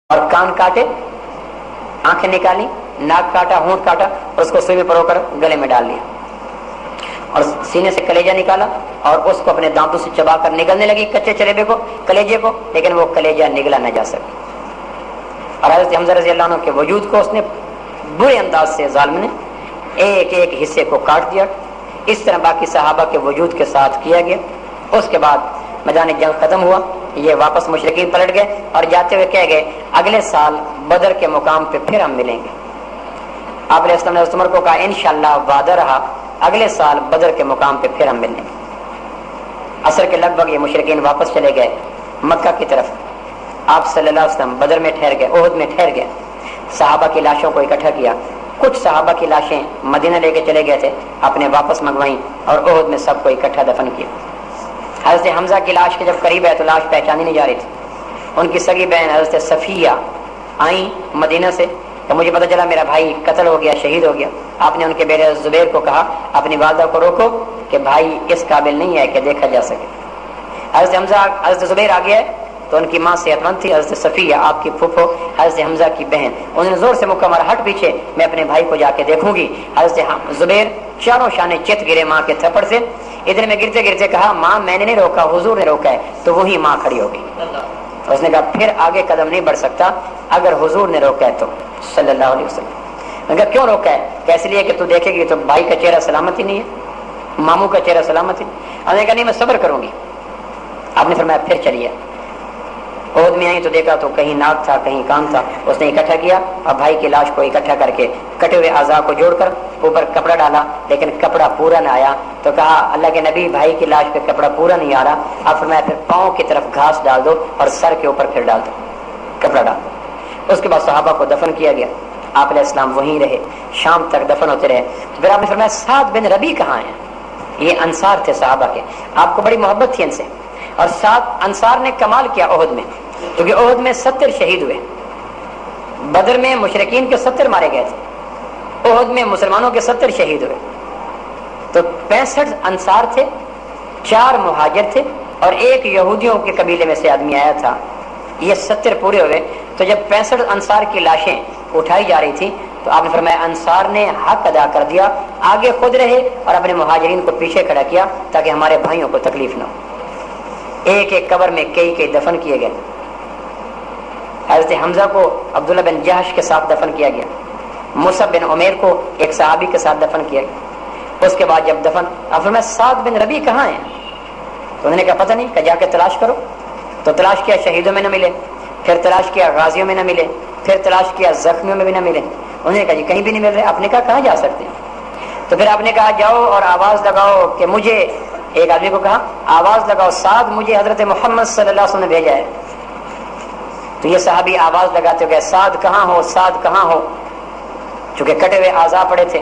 اور کان کاٹے، آنکھیں نکالی، ناک کاٹا، ہونٹ کاٹا اور اس کو سوئی میں پرو کر گلے میں ڈال لیا، اور سینے سے کلیجہ نکالا اور اس کو اپنے دانتوں سے چبا کر نگلنے لگی کچے چلیبے کو، کلیجے کو، لیکن وہ کلیجہ نگلا نہ جا سکا۔ اور حضرت حمزہ رضی اللہ عنہ کے وجود کو اس نے برے انداز سے ظالم نے ایک ایک حصے کو کاٹ دیا۔ اس طرح باقی صحابہ کے وجود کے ساتھ کیا گیا۔ اس کے بعد میدان جنگ ختم ہوا، یہ واپس مشرکین پلٹ گئے اور جاتے ہوئے کہہ گئے اگلے سال بدر کے مقام پہ پھر ہم ملیں گے۔ آپ علیہ السلام نے حضرت عمر کو کہا انشاءاللہ وعدہ رہا، اگلے سال بدر کے مقام پہ پھر ہم ملیں گے۔ عصر کے لگ بھگ یہ مشرکین واپس چلے گئے مکہ کی طرف۔ آپ صلی اللہ علیہ وسلم بدر میں ٹھہر گئے، احد میں ٹھہر گئے، صحابہ کی لاشوں کو اکٹھا کیا۔ کچھ صحابہ کی لاشیں مدینہ لے کے چلے گئے تھے، اپنے واپس منگوائیں اور احد میں سب کو اکٹھا دفن کیا۔ حضرت حمزہ کی لاش کے جب قریب ہے تو لاش پہچانی نہیں جا رہی تھی۔ ان کی سگی بہن حضرت صفیہ آئیں مدینہ سے کہ مجھے پتہ چلا میرا بھائی قتل ہو گیا، شہید ہو گیا۔ آپ نے ان کے بیٹے زبیر کو کہا اپنی والدہ کو روکو کہ بھائی اس قابل نہیں ہے کہ دیکھا جا سکے۔ حضرت زبیر آ گیا تو ان کی ماں صحت مند تھی، حضرت صفیہ آپ کی پھوپھو حضرت حمزہ کی بہن، انہوں نے زور سے مکہ مارا ہٹ پیچھے، میں اپنے بھائی کو جا کے دیکھوں گی۔ حضرت زبیر چاروں شانے چت گرے ماں کے تھپڑ سے، ادھر میں گرتے گرتے کہا ماں میں نے نہیں روکا، حضور نے روکا ہے، تو وہی ماں کھڑی ہو گئی۔ اس نے کہا پھر آگے قدم نہیں بڑھ سکتا اگر حضور نے روکا ہے تو، صلی اللہ علیہ وسلم۔ میں کہا کیوں روکا ہے؟ کہ اس لیے کہ تو دیکھے گی تو بھائی کا چہرہ سلامت ہی نہیں ہے، ماموں کا چہرہ سلامت ہی نہیں۔ انہوں نے کہا نہیں میں صبر کروں گی۔ آپ نے فرمایا پھر چلیے۔ عہد میں آئی تو دیکھا تو کہیں ناک تھا کہیں کان تھا، اس نے اکٹھا کیا اور بھائی کی لاش کو اکٹھا کر کے کٹے ہوئے اعضاء کو جوڑ کر اوپر کپڑا ڈالا، لیکن کپڑا پورا نہ آیا تو کہا اللہ کے نبی بھائی کی لاش پہ کپڑا پورا نہیں آ رہا، آپ فرمایا پھر پاؤں کی طرف گھاس ڈال دو اور سر کے اوپر پھر ڈال دو، کپڑا ڈال دو۔ اس کے بعد صحابہ کو دفن کیا گیا۔ آپ علیہ السلام وہیں رہے، شام تک دفن ہوتے رہے۔ پھر آپ نے فرمایا سعد بن ربی کہاں ہیں؟ یہ انصار تھے صحابہ کے، آپ کو بڑی محبت تھی ان سے، اور ساتھ انصار نے کمال کیا عہد میں، کیونکہ عہد میں 70 شہید ہوئے، بدر میں مشرکین کے 70 مارے گئے تھے، عہد میں مسلمانوں کے 70 شہید ہوئے، تو 65 انصار تھے، 4 مہاجر تھے اور ایک یہودیوں کے قبیلے میں سے آدمی آیا تھا، یہ 70 پورے ہوئے۔ تو جب 65 انصار کی لاشیں اٹھائی جا رہی تھی تو آپ نے فرمایا انصار نے حق ادا کر دیا، آگے خود رہے اور اپنے مہاجرین کو پیچھے کھڑا کیا تاکہ ہمارے بھائیوں کو تکلیف نہ ہو۔ ایک ایک قبر میں کئی دفن کیے گئے۔ حضرت حمزہ کو عبداللہ بن جہش کے ساتھ دفن کیا گیا، مصعب بن عمیر کو ایک صحابی کے ساتھ دفن کیا گیا۔ اس کے بعد جب دفن اب فرمایا سعد بن ربی کہاں ہیں؟ تو انہوں نے کہا پتہ نہیں، کہ جا کے تلاش کرو۔ تو تلاش کیا، شہیدوں میں نہ ملے، پھر تلاش کیا غازیوں میں نہ ملے، پھر تلاش کیا زخمیوں میں بھی نہ ملے۔ انہوں نے کہا جی کہیں بھی نہیں مل رہے۔ آپ نے کہا کہاں جا سکتے ہیں؟ تو پھر آپ نے کہا جاؤ اور آواز لگاؤ کہ مجھے، ایک آدمی کو کہا آواز لگاؤ سعد مجھے حضرت محمد صلی اللہ علیہ وسلم نے بھیجا ہے۔ تو یہ صحابی آواز لگاتے ہوئے سعد کہاں ہو، سعد کہاں ہو؟ چونکہ کٹے ہوئے اعضاء پڑے تھے،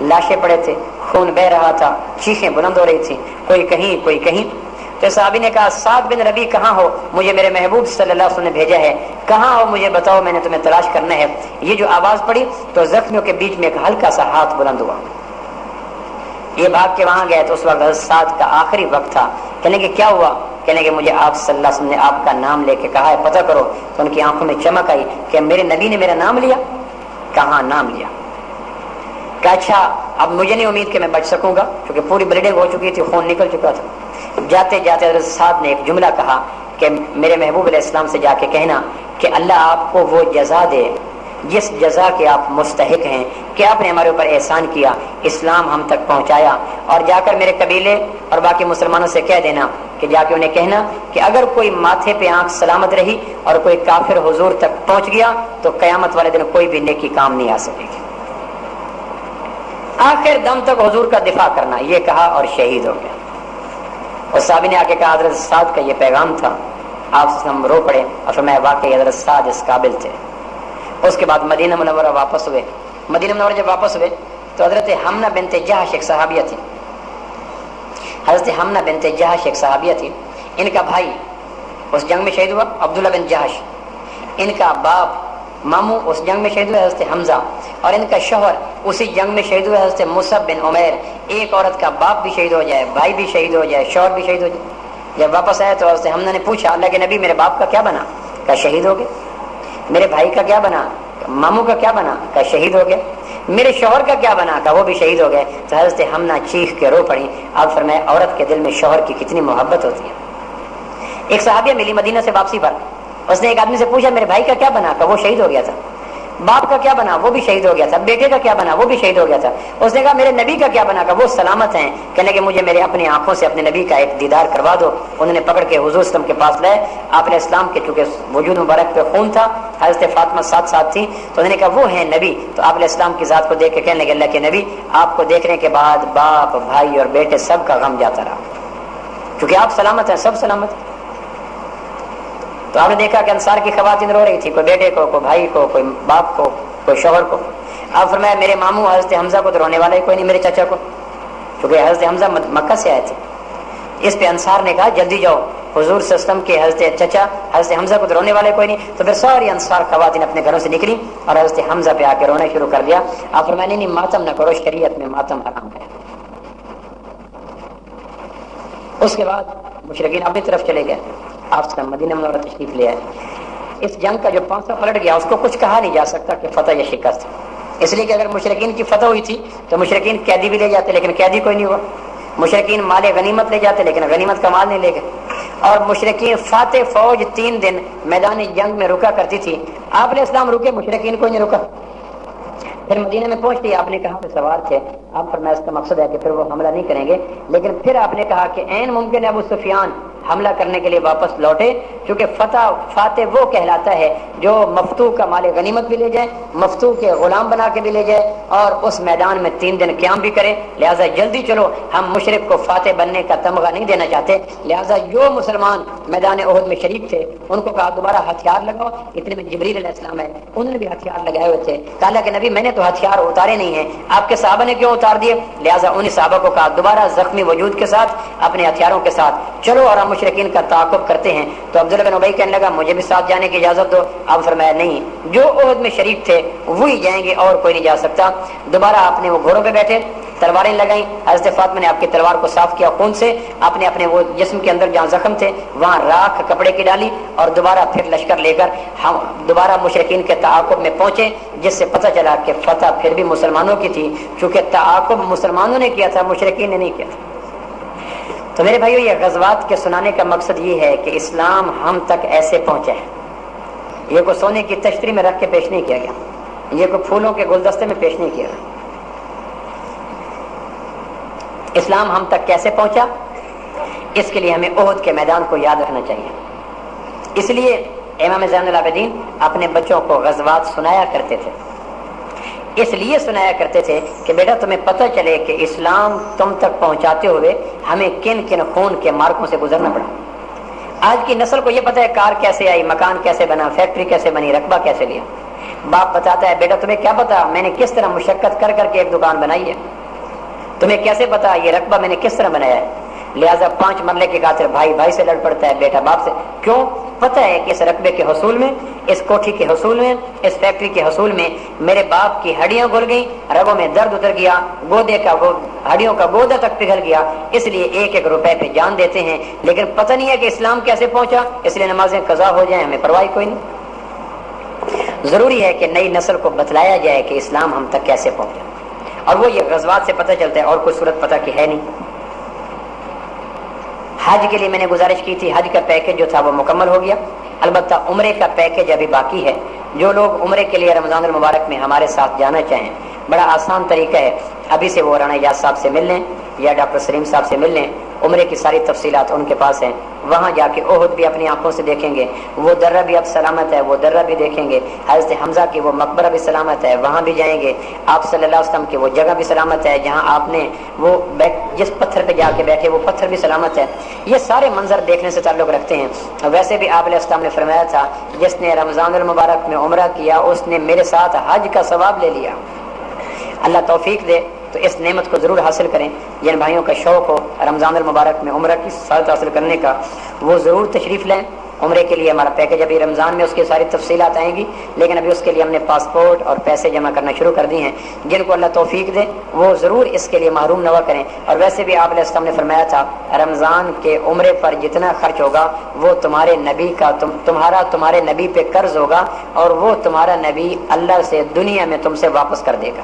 لاشیں پڑے تھے، خون بہ رہا تھا، چیخیں بلند ہو رہی تھی، کوئی کہیں کوئی کہیں۔ تو صحابی نے کہا سعد بن ربی کہاں ہو؟ مجھے میرے محبوب صلی اللہ علیہ وسلم نے بھیجا ہے، کہاں ہو مجھے بتاؤ، میں نے تمہیں تلاش کرنا ہے۔ یہ جو آواز پڑی تو زخمیوں کے بیچ میں ایک ہلکا سا ہاتھ بلند ہوا، یہ بھاگ کے وہاں گئے تو اس وقت سعد کا آخری وقت تھا۔ کہنے کہ کیا ہوا؟ کہنے کہ مجھے آپ صلی اللہ علیہ وسلم نے آپ کا نام لے کے کہا ہے پتہ کرو۔ تو ان کی آنکھوں میں چمک آئی کہ میرے نبی نے میرا نام لیا؟ کہاں نام لیا؟ کہ اچھا اب مجھے نہیں امید کہ میں بچ سکوں گا، کیونکہ پوری بلیڈنگ ہو چکی تھی، خون نکل چکا تھا۔ جاتے جاتے حضرت سعد نے ایک جملہ کہا کہ میرے محبوب علیہ السلام سے جا کے کہنا کہ اللہ آپ کو وہ جزا دے جس جزا کے آپ مستحق ہیں، کہ آپ نے ہمارے اوپر احسان کیا، اسلام ہم تک پہنچایا۔ اور جا کر میرے قبیلے اور باقی مسلمانوں سے کہہ دینا کہ جا کے انہیں کہنا کہ اگر کوئی ماتھے پہ آنکھ سلامت رہی اور کوئی کافر حضور تک پہنچ گیا تو قیامت والے دن کوئی بھی نیکی کام نہیں آ سکے گی۔ آخر دم تک حضور کا دفاع کرنا، یہ کہا اور شہید ہو گیا۔ اور صحابی نے آ کے کہا حضرت سعد کا یہ پیغام تھا۔ آپ سے ہم رو پڑے اور فرمایا واقعی حضرت سعد اس قابل تھے۔ اس کے بعد مدینہ منورہ واپس ہوئے۔ مدینہ منورہ جب واپس ہوئے تو حضرت حمنہ بنت جہش ایک صحابیہ تھی، حضرت حمنہ بنت جہش ایک صحابیہ تھی، ان کا بھائی اس جنگ میں شہید ہوا عبداللہ بن جہش، ان کا باپ ماموں اس جنگ میں شہید ہوئے حضرت حمزہ، اور ان کا شوہر اسی جنگ میں شہید ہوئے حضرت مصعب بن عمیر۔ ایک عورت کا باپ بھی شہید ہو جائے، بھائی بھی شہید ہو جائے، شوہر بھی شہید ہو جائے۔ جب واپس آئے تو حضرت حمزہ نے پوچھا اللہ کے نبی میرے باپ کا کیا بنا؟ کہا شہید ہو گئے۔ میرے بھائی کا کیا بنا؟ ماموں کا کیا بنا؟ کہ شہید ہو گیا۔ میرے شوہر کا کیا بنا؟ کہ وہ بھی شہید ہو گئے۔ تو حضرت حمنا چیخ کے رو پڑی۔ آپ فرمائے عورت کے دل میں شوہر کی کتنی محبت ہوتی ہے۔ ایک صحابیہ ملی مدینہ سے واپسی پر، اس نے ایک آدمی سے پوچھا میرے بھائی کا کیا بنا؟ کہ وہ شہید ہو گیا تھا۔ باپ کا کیا بنا؟ وہ بھی شہید ہو گیا تھا۔ بیٹے کا کیا بنا؟ وہ بھی شہید ہو گیا تھا۔ اس نے کہا میرے نبی کا کیا بنا؟ کہ وہ سلامت ہیں۔ کہنے کہ مجھے میرے اپنی آنکھوں سے اپنے نبی کا ایک دیدار کروا دو۔ انہوں نے پکڑ کے حضور اسلام کے پاس لائے۔ آپ علیہ السلام کے چونکہ وجود مبارک پہ خون تھا، حضرت فاطمہ ساتھ ساتھ تھی، تو انہوں نے کہا وہ ہیں نبی۔ تو آپ علیہ السلام کی ذات کو دیکھ کے کہنے لگے اللہ کے نبی آپ کو دیکھنے کے بعد باپ بھائی اور بیٹے سب کا غم جاتا رہا، کیونکہ آپ سلامت ہیں، سب سلامت ہیں۔ تو آپ نے دیکھا کہ انصار کی خواتین رو رہی تھی، کوئی بیٹے کو، کوئی بھائی کو، کوئی باپ کو، کوئی شوہر کو۔ آپ فرمایا میرے ماموں حضرت حمزہ کو تو رونے والا ہی کوئی نہیں، میرے چچا کو، کیونکہ حضرت حمزہ مکہ سے آئے تھے۔ اس پہ انصار نے کہا جلدی جاؤ، حضور صلی اللہ علیہ وسلم کے حضرت چچا حضرت حمزہ کو تو رونے والے کوئی نہیں۔ تو پھر ساری انصار خواتین اپنے گھروں سے نکلی اور حضرت حمزہ پہ آ کے رونا شروع کر دیا۔ آپ فرمایا نہیں ماتم نہ کرو، شریعت میں ماتم حرام ہے۔ اس کے بعد مشرکین اپنی طرف چلے گئے، آپ سے مدینہ منورہ تشریف لے آئے۔ اس جنگ کا جو پانسا پلٹ گیا اس کو کچھ کہا نہیں جا سکتا کہ فتح یا شکست، اس لیے کہ اگر مشرکین کی فتح ہوئی تھی تو مشرکین قیدی بھی لے جاتے، لیکن قیدی کوئی نہیں ہوا۔ مشرکین مال غنیمت لے جاتے لیکن غنیمت کا مال نہیں لے گئے۔ اور مشرکین فاتح فوج 3 دن میدان جنگ میں رکا کرتی تھی، آپ علیہ السلام رکے، مشرکین کوئی نہیں رکا۔ پھر مدینہ میں پہنچتے آپ نے کہا کہ سوار تھے، آپ فرمایا اس کا مقصد ہے کہ پھر وہ حملہ نہیں کریں گے، لیکن پھر آپ نے کہا کہ عین ممکن ہے ابو سفیان حملہ کرنے کے لیے واپس لوٹے، کیونکہ فاتح وہ کہلاتا ہے جو مفتوح کا مال غنیمت بھی لے جائے، مفتوح کے غلام بنا کے بھی لے جائے اور اس میدان میں 3 دن قیام بھی کرے۔ لہٰذا جلدی چلو، ہم مشرک کو فاتح بننے کا تمغہ نہیں دینا چاہتے۔ لہٰذا جو مسلمان میدان احد میں شریک تھے ان کو کہا دوبارہ ہتھیار لگاؤ۔ اتنے میں جبریل علیہ السلام ہے، انہوں نے بھی ہتھیار لگائے ہوئے تھے۔ کہا کہ نبی میں نے تو ہتھیار اتارے نہیں ہیں، آپ کے صحابہ نے کیوں اتار دیے؟ لہٰذا ان صحابہ کو کہا دوبارہ زخمی وجود کے ساتھ اپنے ہتھیاروں کے ساتھ چلو اور ہم مشرکین کا تعاقب کرتے ہیں۔ تو عبداللہ بن ابی کہنے لگا مجھے بھی ساتھ جانے کی اجازت دو۔ آپ فرمایا نہیں، جو احد میں شریک تھے وہی جائیں گے اور کوئی نہیں جا سکتا۔ دوبارہ آپ نے وہ گھوڑوں پہ بیٹھے، تلواریں لگائیں، حضرت فاطمہ نے آپ کی تلوار کو صاف کیا خون سے، آپ نے اپنے وہ جسم کے اندر جہاں زخم تھے وہاں راکھ کپڑے کی ڈالی اور دوبارہ پھر لشکر لے کر ہم دوبارہ مشرکین کے تعاقب میں پہنچے، جس سے پتہ چلا کہ فتح پھر بھی مسلمانوں کی تھی، چونکہ تعاقب مسلمانوں نے کیا تھا، مشرکین نے نہیں کیا تھا۔ تو میرے بھائیو یہ غزوات کے سنانے کا مقصد یہ ہے کہ اسلام ہم تک ایسے پہنچا ہے، یہ کوئی سونے کی تشتری میں رکھ کے پیش نہیں کیا گیا، یہ کوئی پھولوں کے گلدستے میں پیش نہیں کیا گیا۔ اسلام ہم تک کیسے پہنچا، اس کے لیے ہمیں احد کے میدان کو یاد رکھنا چاہیے۔ اس لیے امام زین العابدین اپنے بچوں کو غزوات سنایا کرتے تھے، اس لیے سنایا کرتے تھے کہ بیٹا تمہیں پتہ چلے کہ اسلام تم تک پہنچاتے ہوئے ہمیں کن کن خون کے مارکوں سے گزرنا پڑا۔ آج کی نسل کو یہ پتہ ہے کار کیسے آئی، مکان کیسے بنا، فیکٹری کیسے بنی، رقبہ کیسے لیا۔ باپ بتاتا ہے بیٹا تمہیں کیا پتا میں نے کس طرح مشقت کر کر کے ایک دکان بنائی ہے، تمہیں کیسے پتا یہ رقبہ میں نے کس طرح بنایا ہے۔ لہٰذا 5 مرلے کے خاطر بھائی بھائی سے لڑ پڑتا ہے، بیٹا باپ سے، کیوں؟ پتہ ہے کہ اس رقبے کے حصول میں، اس کوٹھی کے حصول میں، اس فیکٹری کے حصول میں میرے باپ کی ہڈیاں گل گئیں، رگوں میں درد اتر گیا، ہڈیوں کا گودا تک پگھل گیا، اس لیے 1-1 روپے پہ جان دیتے ہیں۔ لیکن پتہ نہیں ہے کہ اسلام کیسے پہنچا، اس لیے نمازیں قضا ہو جائیں ہمیں پرواہ کوئی نہیں۔ ضروری ہے کہ نئی نسل کو بتلایا جائے کہ اسلام ہم تک کیسے پہنچا، اور وہ یہ غزوات سے پتہ چلتا ہے، اور کوئی صورت پتہ کی ہے نہیں۔ حج کے لیے میں نے گزارش کی تھی، حج کا پیکج جو تھا وہ مکمل ہو گیا، البتہ عمرے کا پیکج ابھی باقی ہے۔ جو لوگ عمرے کے لیے رمضان المبارک میں ہمارے ساتھ جانا چاہیں، بڑا آسان طریقہ ہے، ابھی سے وہ رانا اجاز صاحب سے مل لیں یا ڈاکٹر سلیم صاحب سے مل لیں، عمرے کی ساری تفصیلات ان کے پاس ہیں، وہاں جا کے احد بھی اپنی آنکھوں سے دیکھیں گے، وہ درہ بھی اب سلامت ہے، وہ درہ بھی دیکھیں گے، حضرت حمزہ کی وہ مقبرہ بھی سلامت ہے، وہاں بھی جائیں گے، آپ صلی اللہ علیہ وسلم کی وہ جگہ بھی سلامت ہے جہاں آپ نے وہ جس پتھر پہ جا کے بیٹھے وہ پتھر بھی سلامت ہے۔ یہ سارے منظر دیکھنے سے تعلق رکھتے ہیں۔ ویسے بھی آپ علیہ السلام نے فرمایا تھا جس نے رمضان المبارک میں عمرہ کیا اس نے میرے ساتھ حج کا ثواب لے لیا۔ اللہ توفیق دے تو اس نعمت کو ضرور حاصل کریں۔ جن بھائیوں کا شوق ہو رمضان المبارک میں عمرہ کی سعادت حاصل کرنے کا وہ ضرور تشریف لیں۔ عمرے کے لیے ہمارا پیکج ابھی رمضان میں اس کی ساری تفصیلات آئیں گی، لیکن ابھی اس کے لیے ہم نے پاسپورٹ اور پیسے جمع کرنا شروع کر دی ہیں۔ جن کو اللہ توفیق دے وہ ضرور اس کے لیے محروم نہ کریں۔ اور ویسے بھی آپ علیہ السلام نے فرمایا تھا رمضان کے عمرے پر جتنا خرچ ہوگا وہ تمہارے نبی کا تمہارے نبی پہ قرض ہوگا، اور وہ تمہارا نبی اللہ سے دنیا میں تم سے واپس کر دے گا۔